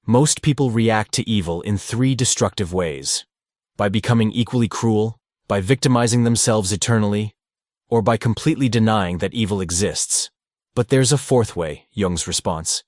Most people react to evil in three destructive ways: by becoming equally cruel, by victimizing themselves eternally, or by completely denying that evil exists. But there's a fourth way, Jung's response,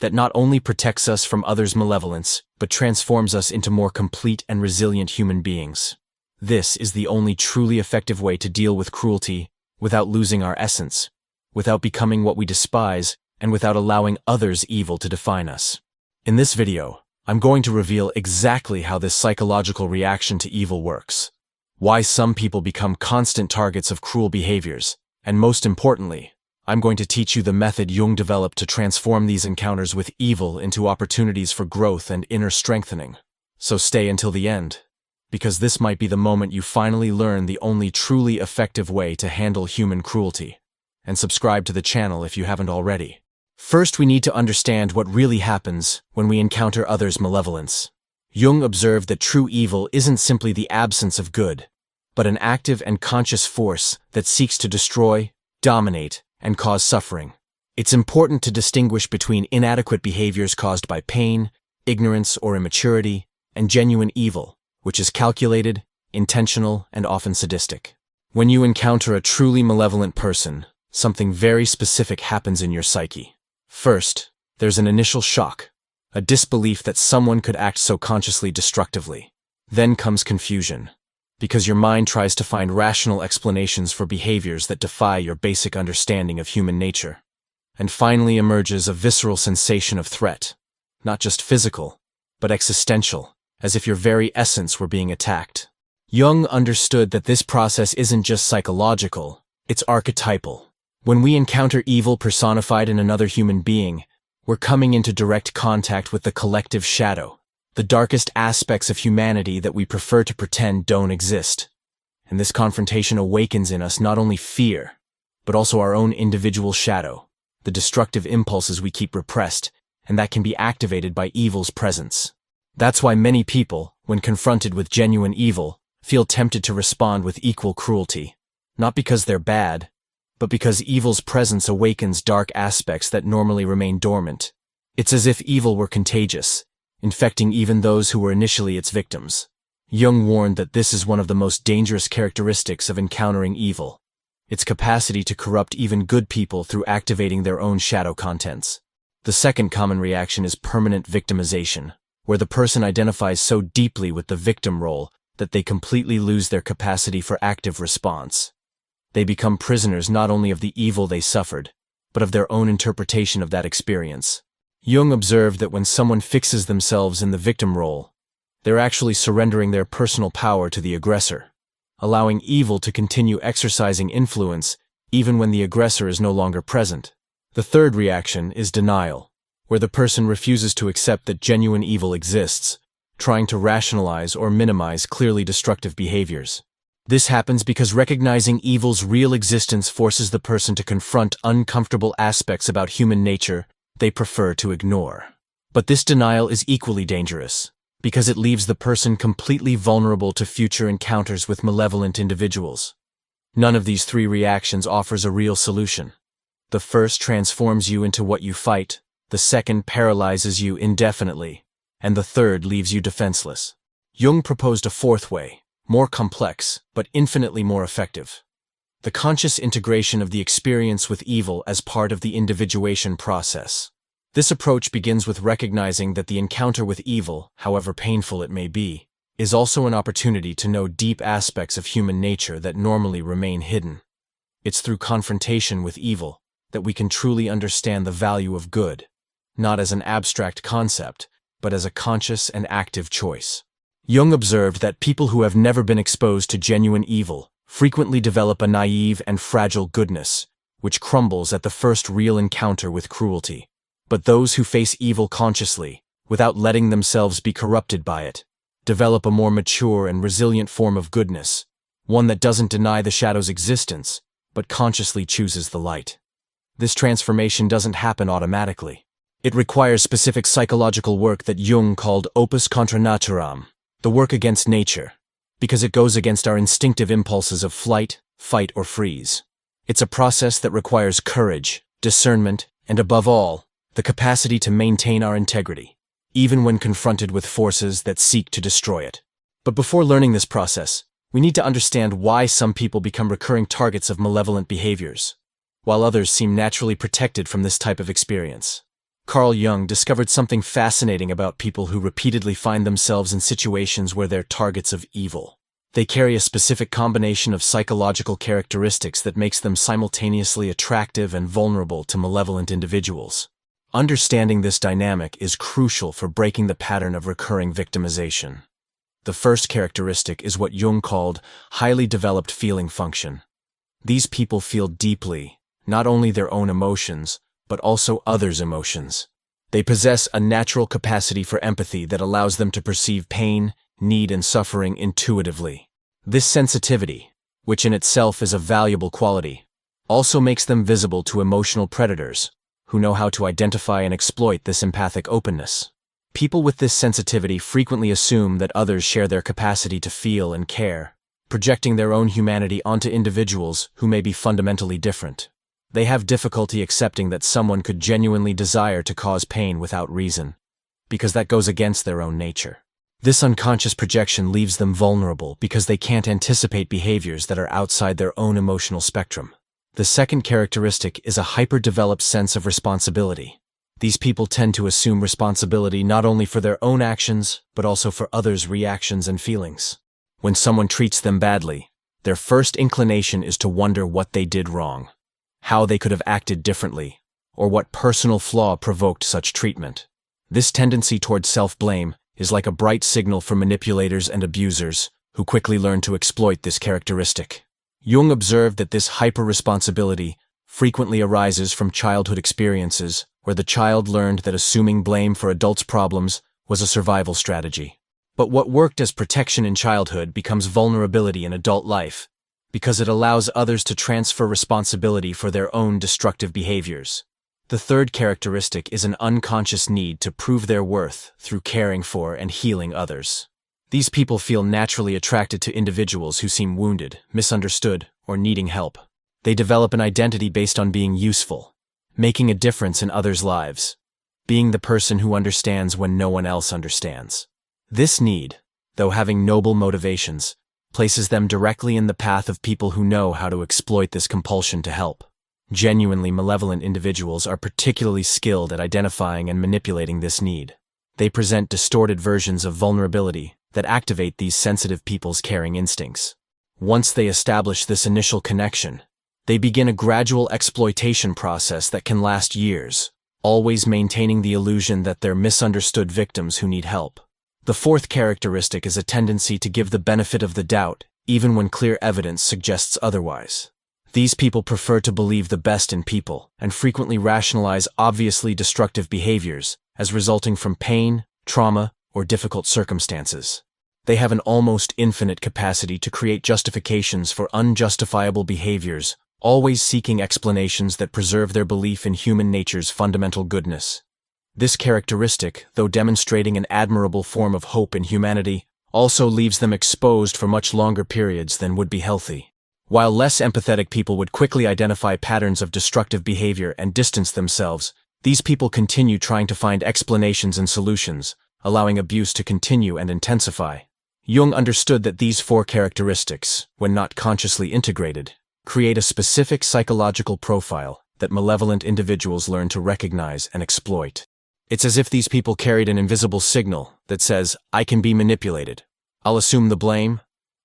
that not only protects us from others' malevolence, but transforms us into more complete and resilient human beings. This is the only truly effective way to deal with cruelty without losing our essence, without becoming what we despise, and without allowing others' evil to define us. In this video, I'm going to reveal exactly how this psychological reaction to evil works, why some people become constant targets of cruel behaviors, and most importantly, I'm going to teach you the method Jung developed to transform these encounters with evil into opportunities for growth and inner strengthening. So stay until the end, because this might be the moment you finally learn the only truly effective way to handle human cruelty. And subscribe to the channel if you haven't already. First, we need to understand what really happens when we encounter others' malevolence. Jung observed that true evil isn't simply the absence of good, but an active and conscious force that seeks to destroy, dominate, and cause suffering. It's important to distinguish between inadequate behaviors caused by pain, ignorance, or immaturity, and genuine evil, which is calculated, intentional, and often sadistic. When you encounter a truly malevolent person, something very specific happens in your psyche. First, there's an initial shock, a disbelief that someone could act so consciously destructively. Then comes confusion, because your mind tries to find rational explanations for behaviors that defy your basic understanding of human nature. And finally emerges a visceral sensation of threat, not just physical, but existential, as if your very essence were being attacked. Jung understood that this process isn't just psychological, it's archetypal. When we encounter evil personified in another human being, we're coming into direct contact with the collective shadow, the darkest aspects of humanity that we prefer to pretend don't exist. And this confrontation awakens in us not only fear, but also our own individual shadow, the destructive impulses we keep repressed, and that can be activated by evil's presence. That's why many people, when confronted with genuine evil, feel tempted to respond with equal cruelty, not because they're bad, but because evil's presence awakens dark aspects that normally remain dormant. It's as if evil were contagious, infecting even those who were initially its victims. Jung warned that this is one of the most dangerous characteristics of encountering evil, its capacity to corrupt even good people through activating their own shadow contents. The second common reaction is permanent victimization, where the person identifies so deeply with the victim role that they completely lose their capacity for active response. They become prisoners not only of the evil they suffered, but of their own interpretation of that experience. Jung observed that when someone fixes themselves in the victim role, they're actually surrendering their personal power to the aggressor, allowing evil to continue exercising influence even when the aggressor is no longer present. The third reaction is denial, where the person refuses to accept that genuine evil exists, trying to rationalize or minimize clearly destructive behaviors. This happens because recognizing evil's real existence forces the person to confront uncomfortable aspects about human nature they prefer to ignore. But this denial is equally dangerous, because it leaves the person completely vulnerable to future encounters with malevolent individuals. None of these three reactions offers a real solution. The first transforms you into what you fight, the second paralyzes you indefinitely, and the third leaves you defenseless. Jung proposed a fourth way, more complex, but infinitely more effective. The conscious integration of the experience with evil as part of the individuation process. This approach begins with recognizing that the encounter with evil, however painful it may be, is also an opportunity to know deep aspects of human nature that normally remain hidden. It's through confrontation with evil that we can truly understand the value of good, not as an abstract concept, but as a conscious and active choice. Jung observed that people who have never been exposed to genuine evil frequently develop a naive and fragile goodness, which crumbles at the first real encounter with cruelty. But those who face evil consciously, without letting themselves be corrupted by it, develop a more mature and resilient form of goodness, one that doesn't deny the shadow's existence, but consciously chooses the light. This transformation doesn't happen automatically. It requires specific psychological work that Jung called opus contra naturam, the work against nature, because it goes against our instinctive impulses of flight, fight, or freeze. It's a process that requires courage, discernment, and above all, the capacity to maintain our integrity. even when confronted with forces that seek to destroy it. But before learning this process, we need to understand why some people become recurring targets of malevolent behaviors, while others seem naturally protected from this type of experience. Carl Jung discovered something fascinating about people who repeatedly find themselves in situations where they're targets of evil. They carry a specific combination of psychological characteristics that makes them simultaneously attractive and vulnerable to malevolent individuals. Understanding this dynamic is crucial for breaking the pattern of recurring victimization. The first characteristic is what Jung called highly developed feeling function. These people feel deeply, not only their own emotions, but also others' emotions. They possess a natural capacity for empathy that allows them to perceive pain, need, and suffering intuitively. This sensitivity, which in itself is a valuable quality, also makes them visible to emotional predators, who know how to identify and exploit this empathic openness. People with this sensitivity frequently assume that others share their capacity to feel and care, projecting their own humanity onto individuals who may be fundamentally different. They have difficulty accepting that someone could genuinely desire to cause pain without reason, because that goes against their own nature. This unconscious projection leaves them vulnerable because they can't anticipate behaviors that are outside their own emotional spectrum. The second characteristic is a hyper-developed sense of responsibility. These people tend to assume responsibility not only for their own actions, but also for others' reactions and feelings. When someone treats them badly, their first inclination is to wonder what they did wrong, how they could have acted differently, or what personal flaw provoked such treatment. This tendency toward self-blame is like a bright signal for manipulators and abusers who quickly learn to exploit this characteristic. Jung observed that this hyper-responsibility frequently arises from childhood experiences where the child learned that assuming blame for adults' problems was a survival strategy. But what worked as protection in childhood becomes vulnerability in adult life, because it allows others to transfer responsibility for their own destructive behaviors. The third characteristic is an unconscious need to prove their worth through caring for and healing others. These people feel naturally attracted to individuals who seem wounded, misunderstood, or needing help. They develop an identity based on being useful, making a difference in others' lives, being the person who understands when no one else understands. This need, though having noble motivations, places them directly in the path of people who know how to exploit this compulsion to help. Genuinely malevolent individuals are particularly skilled at identifying and manipulating this need. They present distorted versions of vulnerability that activate these sensitive people's caring instincts. Once they establish this initial connection, they begin a gradual exploitation process that can last years, always maintaining the illusion that they're misunderstood victims who need help. The fourth characteristic is a tendency to give the benefit of the doubt, even when clear evidence suggests otherwise. These people prefer to believe the best in people and frequently rationalize obviously destructive behaviors as resulting from pain, trauma, or difficult circumstances. They have an almost infinite capacity to create justifications for unjustifiable behaviors, always seeking explanations that preserve their belief in human nature's fundamental goodness. This characteristic, though demonstrating an admirable form of hope in humanity, also leaves them exposed for much longer periods than would be healthy. While less empathetic people would quickly identify patterns of destructive behavior and distance themselves, these people continue trying to find explanations and solutions, allowing abuse to continue and intensify. Jung understood that these four characteristics, when not consciously integrated, create a specific psychological profile that malevolent individuals learn to recognize and exploit. It's as if these people carried an invisible signal that says, "I can be manipulated. I'll assume the blame.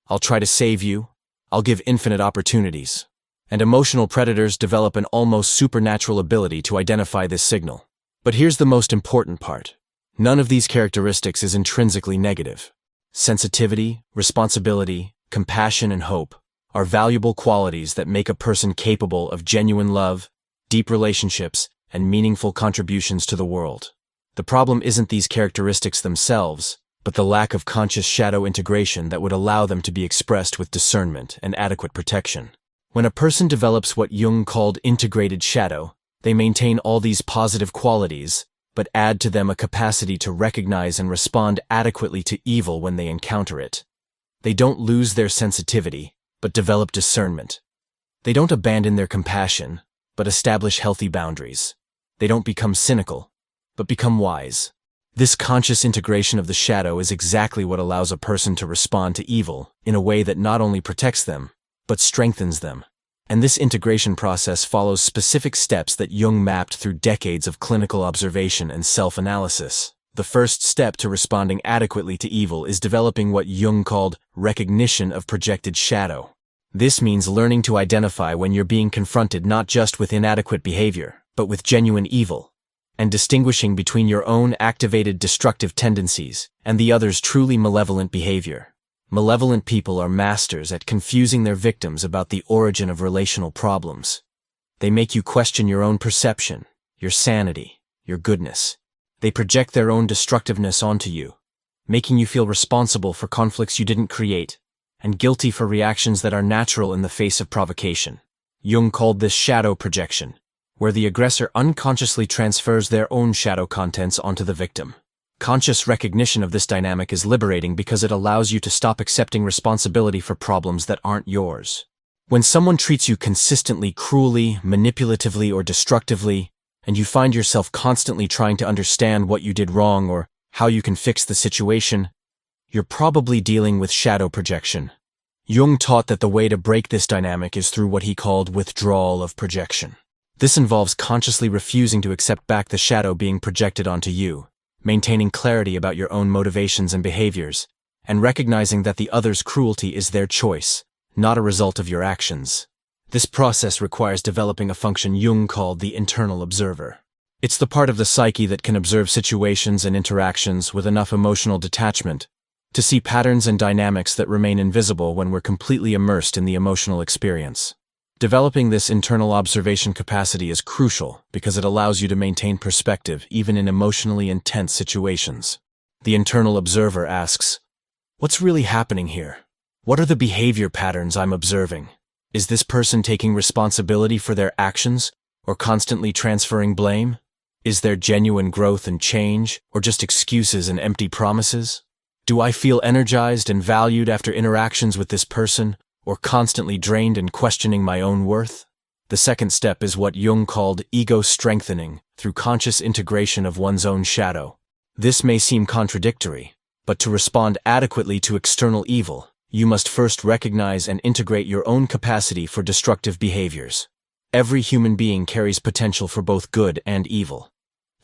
I'll try to save you. I'll give infinite opportunities." And emotional predators develop an almost supernatural ability to identify this signal. But here's the most important part. None of these characteristics is intrinsically negative. Sensitivity, responsibility, compassion, and hope are valuable qualities that make a person capable of genuine love, deep relationships, and meaningful contributions to the world. The problem isn't these characteristics themselves, but the lack of conscious shadow integration that would allow them to be expressed with discernment and adequate protection. When a person develops what Jung called integrated shadow, they maintain all these positive qualities, but add to them a capacity to recognize and respond adequately to evil when they encounter it. They don't lose their sensitivity, but develop discernment. They don't abandon their compassion, but establish healthy boundaries. They don't become cynical, but become wise. This conscious integration of the shadow is exactly what allows a person to respond to evil in a way that not only protects them, but strengthens them. And this integration process follows specific steps that Jung mapped through decades of clinical observation and self-analysis. The first step to responding adequately to evil is developing what Jung called recognition of projected shadow. This means learning to identify when you're being confronted not just with inadequate behavior, but with genuine evil, and distinguishing between your own activated destructive tendencies and the other's truly malevolent behavior. Malevolent people are masters at confusing their victims about the origin of relational problems. They make you question your own perception, your sanity, your goodness. They project their own destructiveness onto you, making you feel responsible for conflicts you didn't create, and guilty for reactions that are natural in the face of provocation. Jung called this shadow projection, where the aggressor unconsciously transfers their own shadow contents onto the victim. Conscious recognition of this dynamic is liberating because it allows you to stop accepting responsibility for problems that aren't yours. When someone treats you consistently cruelly, manipulatively, or destructively, and you find yourself constantly trying to understand what you did wrong or how you can fix the situation, you're probably dealing with shadow projection. Jung taught that the way to break this dynamic is through what he called withdrawal of projection. This involves consciously refusing to accept back the shadow being projected onto you, maintaining clarity about your own motivations and behaviors, and recognizing that the other's cruelty is their choice, not a result of your actions. This process requires developing a function Jung called the internal observer. It's the part of the psyche that can observe situations and interactions with enough emotional detachment to see patterns and dynamics that remain invisible when we're completely immersed in the emotional experience. Developing this internal observation capacity is crucial because it allows you to maintain perspective even in emotionally intense situations. The internal observer asks, "What's really happening here? What are the behavior patterns I'm observing? Is this person taking responsibility for their actions or constantly transferring blame? Is there genuine growth and change or just excuses and empty promises? Do I feel energized and valued after interactions with this person, or constantly drained and questioning my own worth?" The second step is what Jung called ego strengthening through conscious integration of one's own shadow. This may seem contradictory, but to respond adequately to external evil, you must first recognize and integrate your own capacity for destructive behaviors. Every human being carries potential for both good and evil.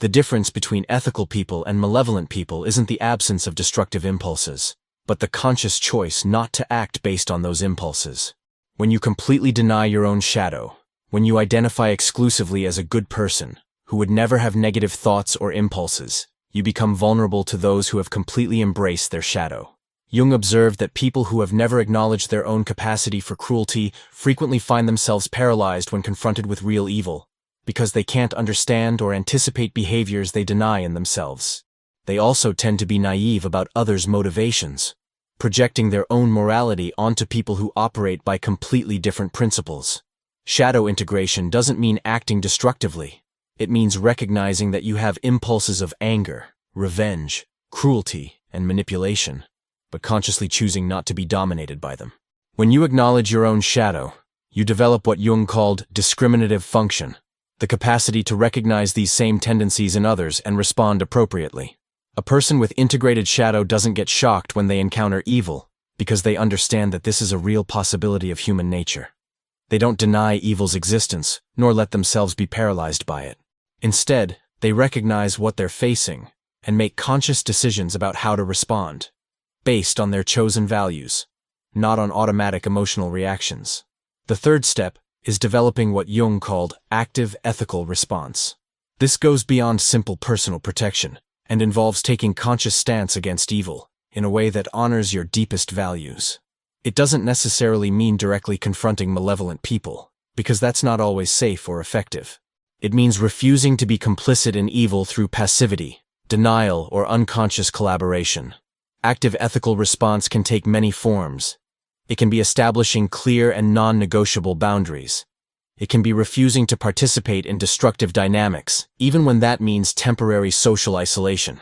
The difference between ethical people and malevolent people isn't the absence of destructive impulses, but the conscious choice not to act based on those impulses. When you completely deny your own shadow, when you identify exclusively as a good person who would never have negative thoughts or impulses, you become vulnerable to those who have completely embraced their shadow. Jung observed that people who have never acknowledged their own capacity for cruelty frequently find themselves paralyzed when confronted with real evil, because they can't understand or anticipate behaviors they deny in themselves. They also tend to be naive about others' motivations, projecting their own morality onto people who operate by completely different principles. Shadow integration doesn't mean acting destructively. It means recognizing that you have impulses of anger, revenge, cruelty, and manipulation, but consciously choosing not to be dominated by them. When you acknowledge your own shadow, you develop what Jung called discriminative function, the capacity to recognize these same tendencies in others and respond appropriately. A person with integrated shadow doesn't get shocked when they encounter evil, because they understand that this is a real possibility of human nature. They don't deny evil's existence, nor let themselves be paralyzed by it. Instead, they recognize what they're facing and make conscious decisions about how to respond, based on their chosen values, not on automatic emotional reactions. The third step is developing what Jung called active ethical response. This goes beyond simple personal protection and involves taking conscious stance against evil in a way that honors your deepest values. It doesn't necessarily mean directly confronting malevolent people, because that's not always safe or effective. It means refusing to be complicit in evil through passivity, denial, or unconscious collaboration. Active ethical response can take many forms. It can be establishing clear and non-negotiable boundaries. It can be refusing to participate in destructive dynamics, even when that means temporary social isolation.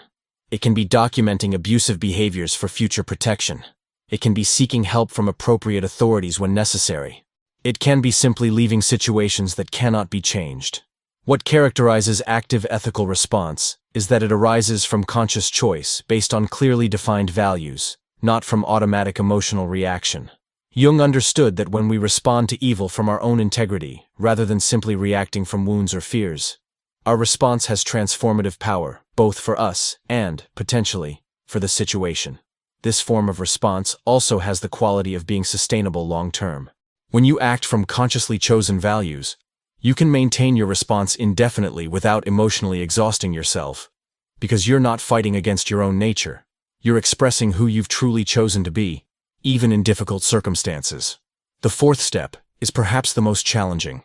It can be documenting abusive behaviors for future protection. It can be seeking help from appropriate authorities when necessary. It can be simply leaving situations that cannot be changed. What characterizes active ethical response is that it arises from conscious choice based on clearly defined values, not from automatic emotional reaction. Jung understood that when we respond to evil from our own integrity, rather than simply reacting from wounds or fears, our response has transformative power, both for us and, potentially, for the situation. This form of response also has the quality of being sustainable long-term. When you act from consciously chosen values, you can maintain your response indefinitely without emotionally exhausting yourself, because you're not fighting against your own nature. You're expressing who you've truly chosen to be, even in difficult circumstances. The fourth step is perhaps the most challenging: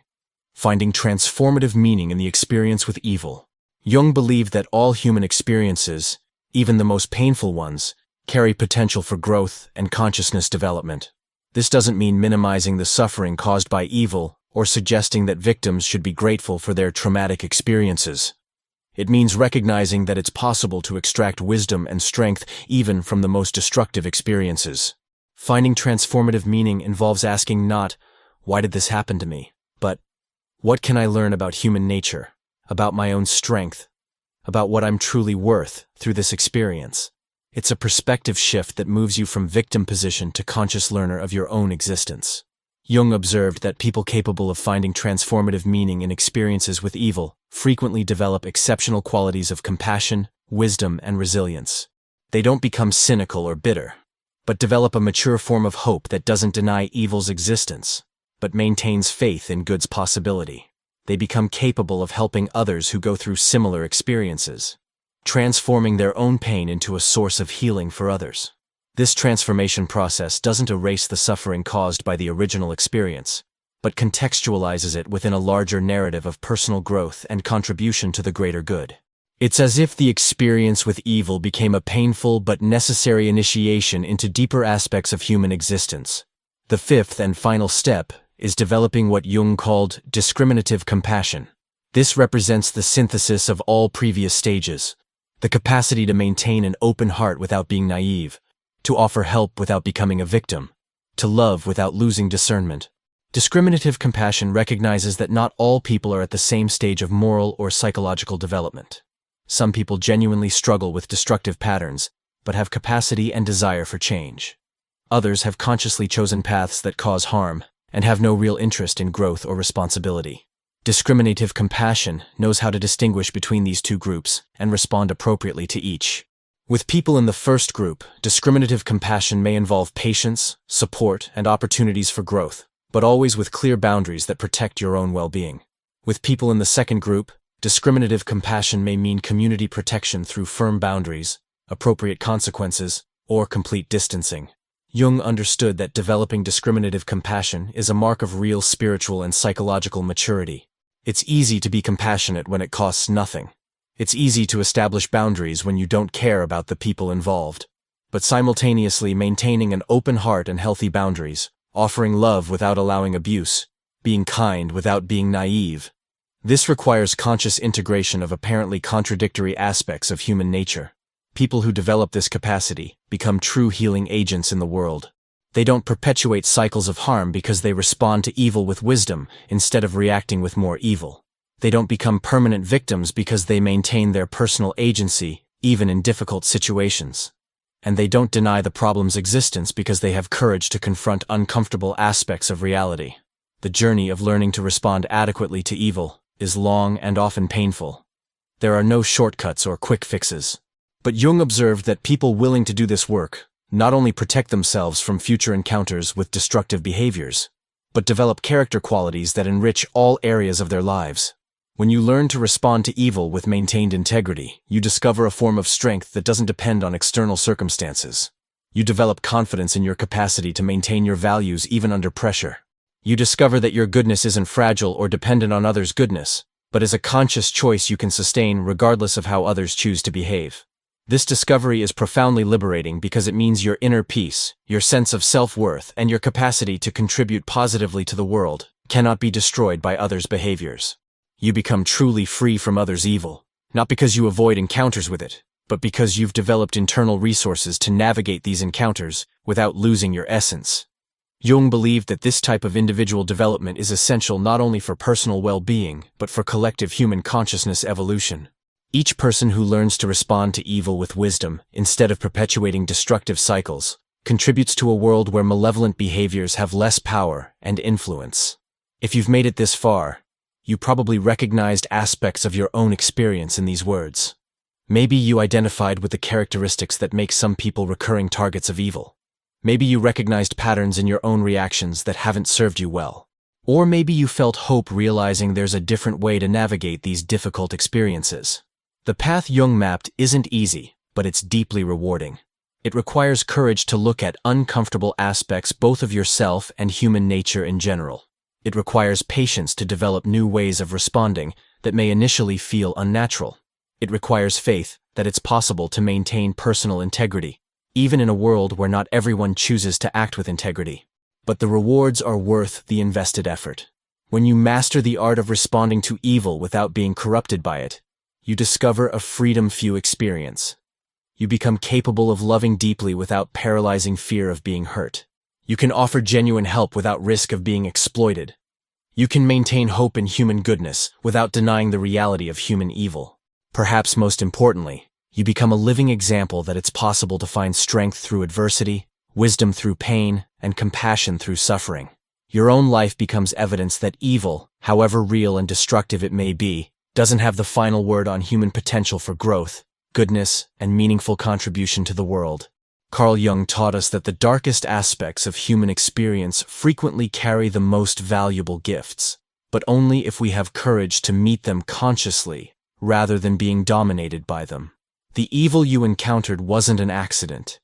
finding transformative meaning in the experience with evil. Jung believed that all human experiences, even the most painful ones, carry potential for growth and consciousness development. This doesn't mean minimizing the suffering caused by evil or suggesting that victims should be grateful for their traumatic experiences. It means recognizing that it's possible to extract wisdom and strength even from the most destructive experiences. Finding transformative meaning involves asking not, "Why did this happen to me?" but, "What can I learn about human nature, about my own strength, about what I'm truly worth through this experience?" It's a perspective shift that moves you from victim position to conscious learner of your own existence. Jung observed that people capable of finding transformative meaning in experiences with evil frequently develop exceptional qualities of compassion, wisdom, and resilience. They don't become cynical or bitter, but develop a mature form of hope that doesn't deny evil's existence, but maintains faith in good's possibility. They become capable of helping others who go through similar experiences, transforming their own pain into a source of healing for others. This transformation process doesn't erase the suffering caused by the original experience, but contextualizes it within a larger narrative of personal growth and contribution to the greater good. It's as if the experience with evil became a painful but necessary initiation into deeper aspects of human existence. The fifth and final step is developing what Jung called discriminative compassion. This represents the synthesis of all previous stages: the capacity to maintain an open heart without being naive, to offer help without becoming a victim, to love without losing discernment. Discriminative compassion recognizes that not all people are at the same stage of moral or psychological development. Some people genuinely struggle with destructive patterns, but have capacity and desire for change. Others have consciously chosen paths that cause harm, and have no real interest in growth or responsibility. Discriminative compassion knows how to distinguish between these two groups and respond appropriately to each. With people in the first group, discriminative compassion may involve patience, support, and opportunities for growth, but always with clear boundaries that protect your own well-being. With people in the second group, discriminative compassion may mean community protection through firm boundaries, appropriate consequences, or complete distancing. Jung understood that developing discriminative compassion is a mark of real spiritual and psychological maturity. It's easy to be compassionate when it costs nothing. It's easy to establish boundaries when you don't care about the people involved. But simultaneously maintaining an open heart and healthy boundaries, offering love without allowing abuse, being kind without being naive. This requires conscious integration of apparently contradictory aspects of human nature. People who develop this capacity become true healing agents in the world. They don't perpetuate cycles of harm because they respond to evil with wisdom instead of reacting with more evil. They don't become permanent victims because they maintain their personal agency, even in difficult situations. And they don't deny the problem's existence because they have courage to confront uncomfortable aspects of reality. The journey of learning to respond adequately to evil is long and often painful. There are no shortcuts or quick fixes. But Jung observed that people willing to do this work not only protect themselves from future encounters with destructive behaviors, but develop character qualities that enrich all areas of their lives. When you learn to respond to evil with maintained integrity, you discover a form of strength that doesn't depend on external circumstances. You develop confidence in your capacity to maintain your values even under pressure. You discover that your goodness isn't fragile or dependent on others' goodness, but is a conscious choice you can sustain regardless of how others choose to behave. This discovery is profoundly liberating because it means your inner peace, your sense of self-worth, and your capacity to contribute positively to the world cannot be destroyed by others' behaviors. You become truly free from others' evil, not because you avoid encounters with it, but because you've developed internal resources to navigate these encounters without losing your essence. Jung believed that this type of individual development is essential not only for personal well-being, but for collective human consciousness evolution. Each person who learns to respond to evil with wisdom, instead of perpetuating destructive cycles, contributes to a world where malevolent behaviors have less power and influence. If you've made it this far, you probably recognized aspects of your own experience in these words. Maybe you identified with the characteristics that make some people recurring targets of evil. Maybe you recognized patterns in your own reactions that haven't served you well. Or maybe you felt hope realizing there's a different way to navigate these difficult experiences. The path Jung mapped isn't easy, but it's deeply rewarding. It requires courage to look at uncomfortable aspects both of yourself and human nature in general. It requires patience to develop new ways of responding that may initially feel unnatural. It requires faith that it's possible to maintain personal integrity, even in a world where not everyone chooses to act with integrity. But the rewards are worth the invested effort. When you master the art of responding to evil without being corrupted by it, you discover a freedom few experience. You become capable of loving deeply without paralyzing fear of being hurt. You can offer genuine help without risk of being exploited. You can maintain hope in human goodness without denying the reality of human evil. Perhaps most importantly, you become a living example that it's possible to find strength through adversity, wisdom through pain, and compassion through suffering. Your own life becomes evidence that evil, however real and destructive it may be, doesn't have the final word on human potential for growth, goodness, and meaningful contribution to the world. Carl Jung taught us that the darkest aspects of human experience frequently carry the most valuable gifts, but only if we have courage to meet them consciously, rather than being dominated by them. The evil you encountered wasn't an accident.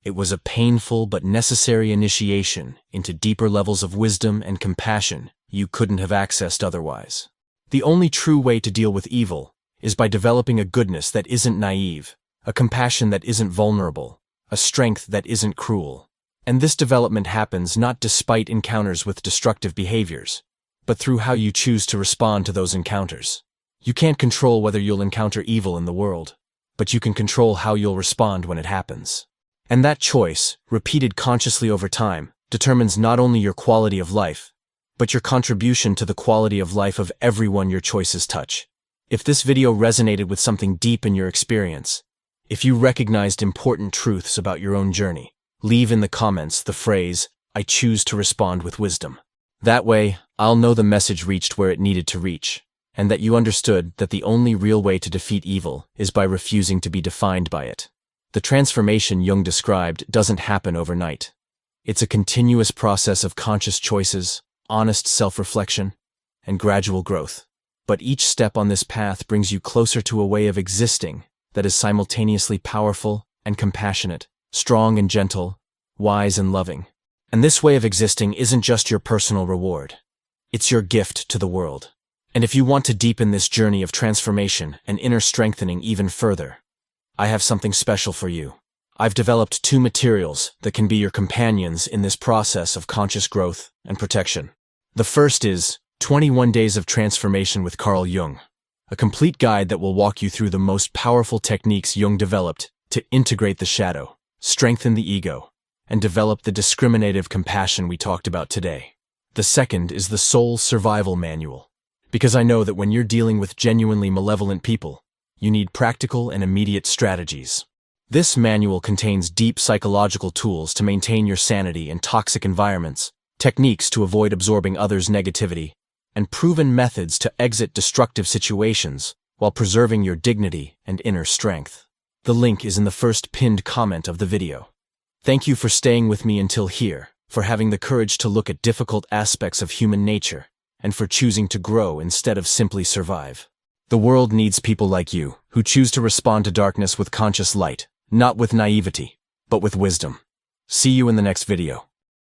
It was a painful but necessary initiation into deeper levels of wisdom and compassion you couldn't have accessed otherwise. The only true way to deal with evil is by developing a goodness that isn't naive, a compassion that isn't vulnerable, a strength that isn't cruel. And this development happens not despite encounters with destructive behaviors, but through how you choose to respond to those encounters. You can't control whether you'll encounter evil in the world, but you can control how you'll respond when it happens. And that choice, repeated consciously over time, determines not only your quality of life, but your contribution to the quality of life of everyone your choices touch. If this video resonated with something deep in your experience, if you recognized important truths about your own journey, leave in the comments the phrase, "I choose to respond with wisdom." That way, I'll know the message reached where it needed to reach, and that you understood that the only real way to defeat evil is by refusing to be defined by it. The transformation Jung described doesn't happen overnight. It's a continuous process of conscious choices, honest self-reflection, and gradual growth. But each step on this path brings you closer to a way of existing that is simultaneously powerful and compassionate, strong and gentle, wise and loving. And this way of existing isn't just your personal reward. It's your gift to the world. And if you want to deepen this journey of transformation and inner strengthening even further, I have something special for you. I've developed 2 materials that can be your companions in this process of conscious growth and protection. The first is 21 Days of Transformation with Carl Jung, a complete guide that will walk you through the most powerful techniques Jung developed to integrate the shadow, strengthen the ego, and develop the discriminative compassion we talked about today. The second is the Soul Survival Manual, because I know that when you're dealing with genuinely malevolent people, you need practical and immediate strategies. This manual contains deep psychological tools to maintain your sanity in toxic environments, techniques to avoid absorbing others' negativity, and proven methods to exit destructive situations while preserving your dignity and inner strength. The link is in the first pinned comment of the video. Thank you for staying with me until here, for having the courage to look at difficult aspects of human nature, and for choosing to grow instead of simply survive. The world needs people like you, who choose to respond to darkness with conscious light, not with naivety, but with wisdom. See you in the next video.